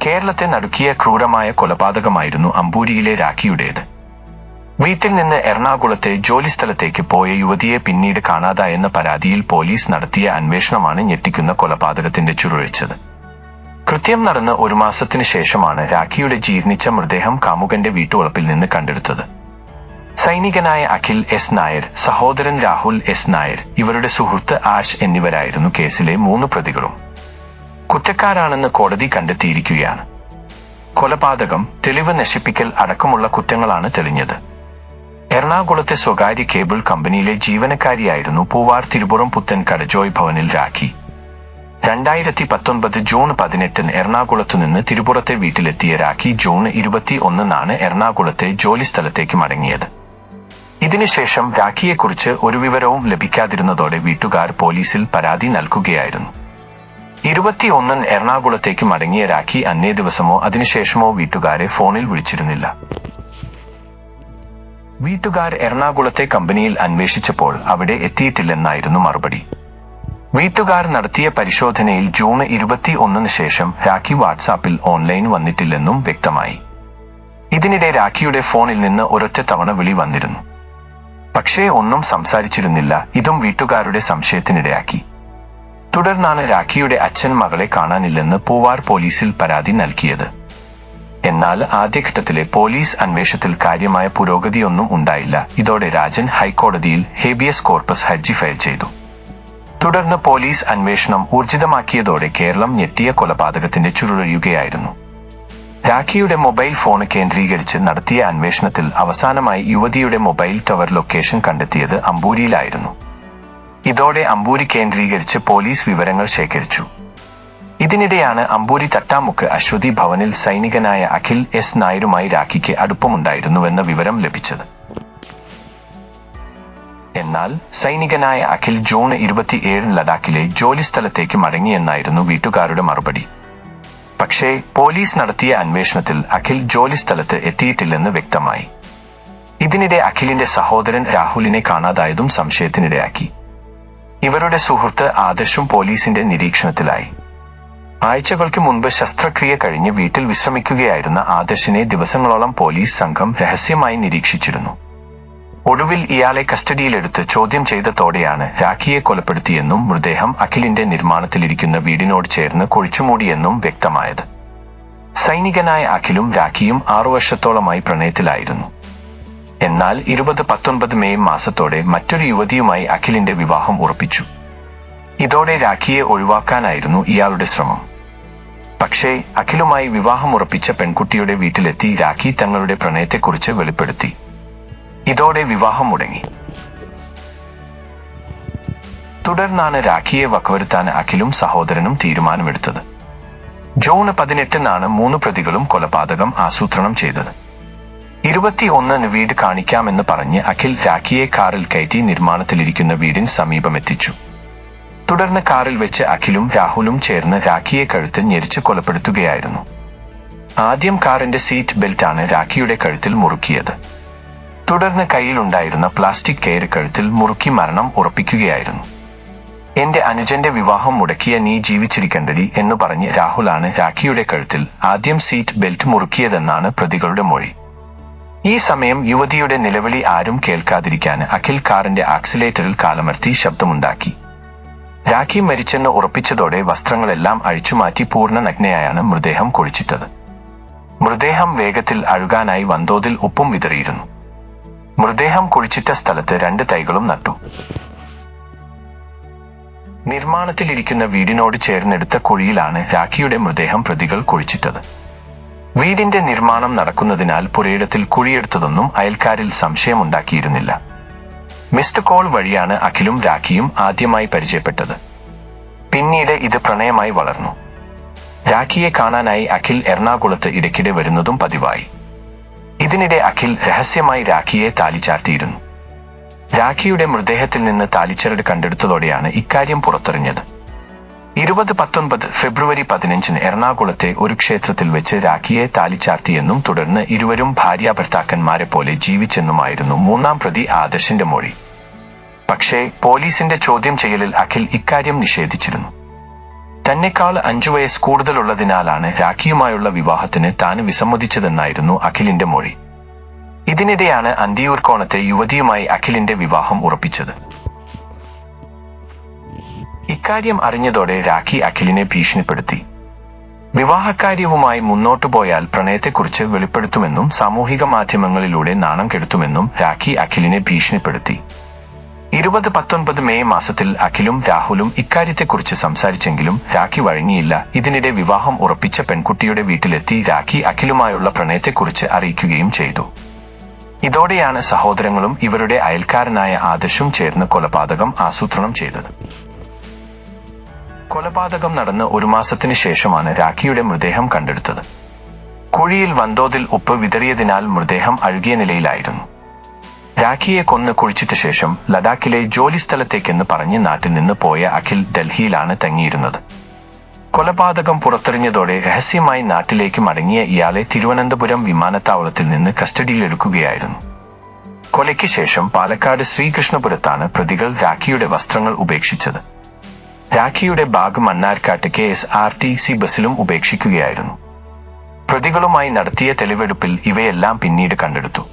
കേരളത്തെ നടുക്കിയ ക്രൂരമായ കൊലപാതകമായിരുന്നു അമ്പൂരിയിലെ രാഖിയുടേത്. വീട്ടിൽ നിന്ന് എറണാകുളത്തെ ജോലിസ്ഥലത്തേക്ക് പോയ യുവതിയെ പിന്നീട് കാണാതായെന്ന പരാതിയിൽ പോലീസ് നടത്തിയ അന്വേഷണമാണ് ഞെട്ടിക്കുന്ന കൊലപാതകത്തിന്റെ ചുരുളഴിച്ചത്. കൃത്യം നടന്ന് 1 മാസത്തിന് ശേഷമാണ് രാഖിയുടെ ജീർണിച്ച മൃതദേഹം കാമുകന്റെ വീട്ടുവളപ്പിൽ നിന്ന് കണ്ടെടുത്തത്. സൈനികനായ അഖിൽ എസ് നായർ, സഹോദരൻ രാഹുൽ എസ് നായർ, ഇവരുടെ സുഹൃത്ത് ആഷ് എന്നിവരായിരുന്നു കേസിലെ 3 പ്രതികളും. കുറ്റക്കാരാണെന്ന് കോടതി കണ്ടെത്തിയിരിക്കുകയാണ്. കൊലപാതകം, തെളിവ് നശിപ്പിക്കൽ അടക്കമുള്ള കുറ്റങ്ങളാണ് തെളിഞ്ഞത്. എറണാകുളത്തെ സ്വകാര്യ കേബിൾ കമ്പനിയിലെ ജീവനക്കാരിയായിരുന്നു പൂവാർ തിരുപുറം പുത്തൻ കടജോയ് ഭവനിൽ രാഖി. 2019 ജൂൺ 18 എറണാകുളത്തുനിന്ന് തിരുപുറത്തെ വീട്ടിലെത്തിയ രാഖി ജൂൺ 21 എറണാകുളത്തെ ജോലിസ്ഥലത്തേക്ക് മടങ്ങിയത്. ഇതിനുശേഷം രാഖിയെക്കുറിച്ച് ഒരു വിവരവും ലഭിക്കാതിരുന്നതോടെ വീട്ടുകാർ പോലീസിൽ പരാതി നൽകുകയായിരുന്നു. 21 എറണാകുളത്തേക്ക് മടങ്ങിയ രാഖി അന്നേ ദിവസമോ അതിനുശേഷമോ വീട്ടുകാരെ ഫോണിൽ വിളിച്ചിരുന്നില്ല. വീട്ടുകാർ എറണാകുളത്തെ കമ്പനിയിൽ അന്വേഷിച്ചപ്പോൾ അവിടെ എത്തിയിട്ടില്ലെന്നായിരുന്നു മറുപടി. വീട്ടുകാർ നടത്തിയ പരിശോധനയിൽ ജൂൺ 21 ശേഷം രാഖി വാട്സാപ്പിൽ ഓൺലൈൻ വന്നിട്ടില്ലെന്നും വ്യക്തമായി. ഇതിനിടെ രാഖിയുടെ ഫോണിൽ നിന്ന് ഒരൊറ്റ തവണ വിളി വന്നിരുന്നു. പക്ഷേ ഒന്നും സംസാരിച്ചിരുന്നില്ല. ഇതും വീട്ടുകാരുടെ സംശയത്തിനിടയാക്കി. തുടർന്നാണ് രാഖിയുടെ അച്ഛൻ മകളെ കാണാനില്ലെന്ന് പൂവാർ പോലീസിൽ പരാതി നൽകിയത്. എന്നാൽ ആദ്യഘട്ടത്തിലെ പോലീസ് അന്വേഷണത്തിൽ കാര്യമായ പുരോഗതിയൊന്നും ഉണ്ടായില്ല. ഇതോടെ രാജൻ ഹൈക്കോടതിയിൽ ഹേബിയസ് കോർപ്പസ് ഹർജി ഫയൽ ചെയ്തു. തുടർന്ന് പോലീസ് അന്വേഷണം ഊർജിതമാക്കിയതോടെ കേരളം ഞെട്ടിയ കൊലപാതകത്തിന്റെ ചുരുളഴിയുകയായിരുന്നു. രാഖിയുടെ മൊബൈൽ ഫോൺ കേന്ദ്രീകരിച്ച് നടത്തിയ അന്വേഷണത്തിൽ അവസാനമായി യുവതിയുടെ മൊബൈൽ ടവർ ലൊക്കേഷൻ കണ്ടെത്തിയത് അമ്പൂരിയിലായിരുന്നു. ഇതോടെ അമ്പൂരി കേന്ദ്രീകരിച്ച് പോലീസ് വിവരങ്ങൾ ശേഖരിച്ചു. ഇതിനിടെയാണ് അമ്പൂരി തട്ടാമുക്ക് അശ്വതി ഭവനിൽ സൈനികനായ അഖിൽ എസ് നായരുമായി രാഖിക്ക് അടുപ്പമുണ്ടായിരുന്നുവെന്ന വിവരം ലഭിച്ചത്. എന്നാൽ സൈനികനായ അഖിൽ ജൂൺ 27 ലഡാക്കിലെ ജോലിസ്ഥലത്തേക്ക് മടങ്ങിയെന്നായിരുന്നു വീട്ടുകാരുടെ മറുപടി. പക്ഷേ പോലീസ് നടത്തിയ അന്വേഷണത്തിൽ അഖിൽ ജോലിസ്ഥലത്ത് എത്തിയിട്ടില്ലെന്ന് വ്യക്തമായി. ഇതിനിടെ അഖിലിന്റെ സഹോദരൻ രാഹുലിനെ കാണാതായതും സംശയത്തിനിടയാക്കി. ഇവരുടെ സുഹൃത്ത് ആദർശും പോലീസിന്റെ നിരീക്ഷണത്തിലായി. ആഴ്ചകൾക്ക് മുൻപ് ശസ്ത്രക്രിയ കഴിഞ്ഞ് വീട്ടിൽ വിശ്രമിക്കുകയായിരുന്ന ആദർശിനെ ദിവസങ്ങളോളം പോലീസ് സംഘം രഹസ്യമായി നിരീക്ഷിച്ചിരുന്നു. ഒടുവിൽ ഇയാളെ കസ്റ്റഡിയിലെടുത്ത് ചോദ്യം ചെയ്തതോടെയാണ് രാഖിയെ കൊലപ്പെടുത്തിയെന്നും മൃതദേഹം അഖിലിന്റെ നിർമ്മാണത്തിലിരിക്കുന്ന വീടിനോട് ചേർന്ന് കുഴിച്ചുമൂടിയെന്നും വ്യക്തമായത്. സൈനികനായ അഖിലും രാഖിയും 6 വർഷത്തോളമായി പ്രണയത്തിലായിരുന്നു. എന്നാൽ 2019 മെയ് മാസത്തോടെ മറ്റൊരു യുവതിയുമായി അഖിലിന്റെ വിവാഹം ഉറപ്പിച്ചു. ഇതോടെ രാഖിയെ ഒഴിവാക്കാനായിരുന്നു ഇയാളുടെ ശ്രമം. പക്ഷേ അഖിലുമായി വിവാഹമുറപ്പിച്ച പെൺകുട്ടിയുടെ വീട്ടിലെത്തി രാഖി തങ്ങളുടെ പ്രണയത്തെക്കുറിച്ച് വെളിപ്പെടുത്തി. ഇതോടെ വിവാഹം മുടങ്ങി. തുടർന്നാണ് രാഖിയെ വകവരുത്താൻ അഖിലും സഹോദരനും തീരുമാനമെടുത്തത്. ജൂൺ 18 3 പ്രതികളും കൊലപാതകം ആസൂത്രണം ചെയ്തത്. 21 വീട് കാണിക്കാമെന്ന് പറഞ്ഞ് അഖിൽ രാഖിയെ കാറിൽ കയറ്റി നിർമ്മാണത്തിലിരിക്കുന്ന വീടിന് സമീപമെത്തിച്ചു. തുടർന്ന് കാറിൽ വെച്ച് അഖിലും രാഹുലും ചേർന്ന് രാഖിയെ കഴുത്ത് ഞെരിച്ച് കൊലപ്പെടുത്തുകയായിരുന്നു. ആദ്യം കാറിന്റെ സീറ്റ് ബെൽറ്റാണ് രാഖിയുടെ കഴുത്തിൽ മുറുക്കിയത്. തുടർന്ന് കയ്യിലുണ്ടായിരുന്ന പ്ലാസ്റ്റിക് കയറ് കഴുത്തിൽ മുറുക്കി മരണം ഉറപ്പിക്കുകയായിരുന്നു. എന്റെ അനുജന്റെ വിവാഹം മുടക്കിയ നീ ജീവിച്ചിരിക്കണ്ടടി എന്നു പറഞ്ഞ് രാഹുലാണ് രാഖിയുടെ കഴുത്തിൽ ആദ്യം സീറ്റ് ബെൽറ്റ് മുറുക്കിയതെന്നാണ് പ്രതികളുടെ മൊഴി. ഈ സമയം യുവതിയുടെ നിലവിളി ആരും കേൾക്കാതിരിക്കാൻ അഖിൽ കാറിന്റെ ആക്സിലേറ്ററിൽ കാലമർത്തി ശബ്ദമുണ്ടാക്കി. രാഖി മരിച്ചെന്ന് ഉറപ്പിച്ചതോടെ വസ്ത്രങ്ങളെല്ലാം അഴിച്ചുമാറ്റി പൂർണ്ണ നഗ്നയായാണ് മൃതദേഹം കുഴിച്ചിട്ടത്. മൃതദേഹം വേഗത്തിൽ അഴുകാനായി വൻതോതിൽ ഉപ്പും വിതറിയിരുന്നു. മൃതദേഹം കുഴിച്ചിട്ട സ്ഥലത്ത് 2 തൈകളും നട്ടു. നിർമ്മാണത്തിലിരിക്കുന്ന വീടിനോട് ചേർന്നെടുത്ത കുഴിയിലാണ് രാഖിയുടെ മൃതദേഹം പ്രതികൾ കുഴിച്ചിട്ടത്. വീടിന്റെ നിർമ്മാണം നടക്കുന്നതിനാൽ പുരയിടത്തിൽ കുഴിയെടുത്തതൊന്നും അയൽക്കാരിൽ സംശയമുണ്ടാക്കിയിരുന്നില്ല. മിസ്ഡ് കോൾ വഴിയാണ് അഖിലും രാഖിയും ആദ്യമായി പരിചയപ്പെട്ടത്. പിന്നീട് ഇത് പ്രണയമായി വളർന്നു. രാഖിയെ കാണാനായി അഖിൽ എറണാകുളത്ത് ഇടയ്ക്കിടെ വരുന്നതും പതിവായി. ഇതിനിടെ അഖിൽ രഹസ്യമായി രാഖിയെ താലിചാർത്തിയിരുന്നു. രാഖിയുടെ മൃതദേഹത്തിൽ നിന്ന് താലിച്ചരട് കണ്ടെടുത്തതോടെയാണ് ഇക്കാര്യം പുറത്തറിഞ്ഞത്. 2019 ഫെബ്രുവരി 15 എറണാകുളത്തെ ഒരു ക്ഷേത്രത്തിൽ വെച്ച് രാഖിയെ താലിചാർത്തിയെന്നും തുടർന്ന് ഇരുവരും ഭാര്യാഭർത്താക്കന്മാരെ പോലെ ജീവിച്ചെന്നുമായിരുന്നു 3ാം പ്രതി ആദർശിന്റെ മൊഴി. പക്ഷേ പോലീസിന്റെ ചോദ്യം ചെയ്യലിൽ അഖിൽ ഇക്കാര്യം നിഷേധിച്ചിരുന്നു. തന്നെക്കാൾ 5 വയസ്സ് കൂടുതലുള്ളതിനാലാണ് രാഖിയുമായുള്ള വിവാഹത്തിന് താൻ വിസമ്മതിച്ചതെന്നായിരുന്നു അഖിലിന്റെ മൊഴി. ഇതിനിടെയാണ് അന്തിയൂർക്കോണത്തെ യുവതിയുമായി അഖിലിന്റെ വിവാഹം ഉറപ്പിച്ചത്. ഇക്കാര്യം അറിഞ്ഞതോടെ രാഖി അഖിലിനെ ഭീഷണിപ്പെടുത്തി. വിവാഹകാര്യവുമായി മുന്നോട്ടു പോയാൽ പ്രണയത്തെക്കുറിച്ച് വെളിപ്പെടുത്തുമെന്നും സാമൂഹിക മാധ്യമങ്ങളിലൂടെ നാണം കെടുത്തുമെന്നും രാഖി അഖിലിനെ ഭീഷണിപ്പെടുത്തി. 2019 മെയ് മാസത്തിൽ അഖിലും രാഹുലും ഇക്കാര്യത്തെക്കുറിച്ച് സംസാരിച്ചെങ്കിലും രാഖി വഴങ്ങിയില്ല. ഇതിനിടെ വിവാഹം ഉറപ്പിച്ച പെൺകുട്ടിയുടെ വീട്ടിലെത്തി രാഖി അഖിലുമായുള്ള പ്രണയത്തെക്കുറിച്ച് അറിയിക്കുകയും ചെയ്തു. ഇതോടെയാണ് സഹോദരങ്ങളും ഇവരുടെ അയൽക്കാരനായ ആദർശും ചേർന്ന് കൊലപാതകം ആസൂത്രണം ചെയ്തത്. കൊലപാതകം നടന്ന് 1 മാസത്തിന് ശേഷമാണ് രാഖിയുടെ മൃതദേഹം കണ്ടെടുത്തത്. കുഴിയിൽ വൻതോതിൽ ഉപ്പ് വിതറിയതിനാൽ മൃതദേഹം അഴുകിയ നിലയിലായിരുന്നു. രാഖിയെ കൊന്ന് കുഴിച്ചിട്ട ശേഷം ലഡാക്കിലെ ജോലിസ്ഥലത്തേക്കെന്ന് പറഞ്ഞ് നാട്ടിൽ നിന്ന് പോയ അഖിൽ ഡൽഹിയിലാണ് തങ്ങിയിരുന്നത്. കൊലപാതകം പുറത്തെറിഞ്ഞതോടെ രഹസ്യമായി നാട്ടിലേക്ക് മടങ്ങിയ ഇയാളെ തിരുവനന്തപുരം വിമാനത്താവളത്തിൽ നിന്ന് കസ്റ്റഡിയിലെടുക്കുകയായിരുന്നു. കൊലയ്ക്ക് ശേഷം പാലക്കാട് ശ്രീകൃഷ്ണപുരത്താണ് പ്രതികൾ രാഖിയുടെ വസ്ത്രങ്ങൾ ഉപേക്ഷിച്ചത്. രാഖിയുടെ ബാഗ് മണ്ണാർക്കാട്ട് KSRTC ബസ്സിലും ഉപേക്ഷിക്കുകയായിരുന്നു. പ്രതികളുമായി നടത്തിയ തെളിവെടുപ്പിൽ ഇവയെല്ലാം പിന്നീട് കണ്ടെടുത്തു.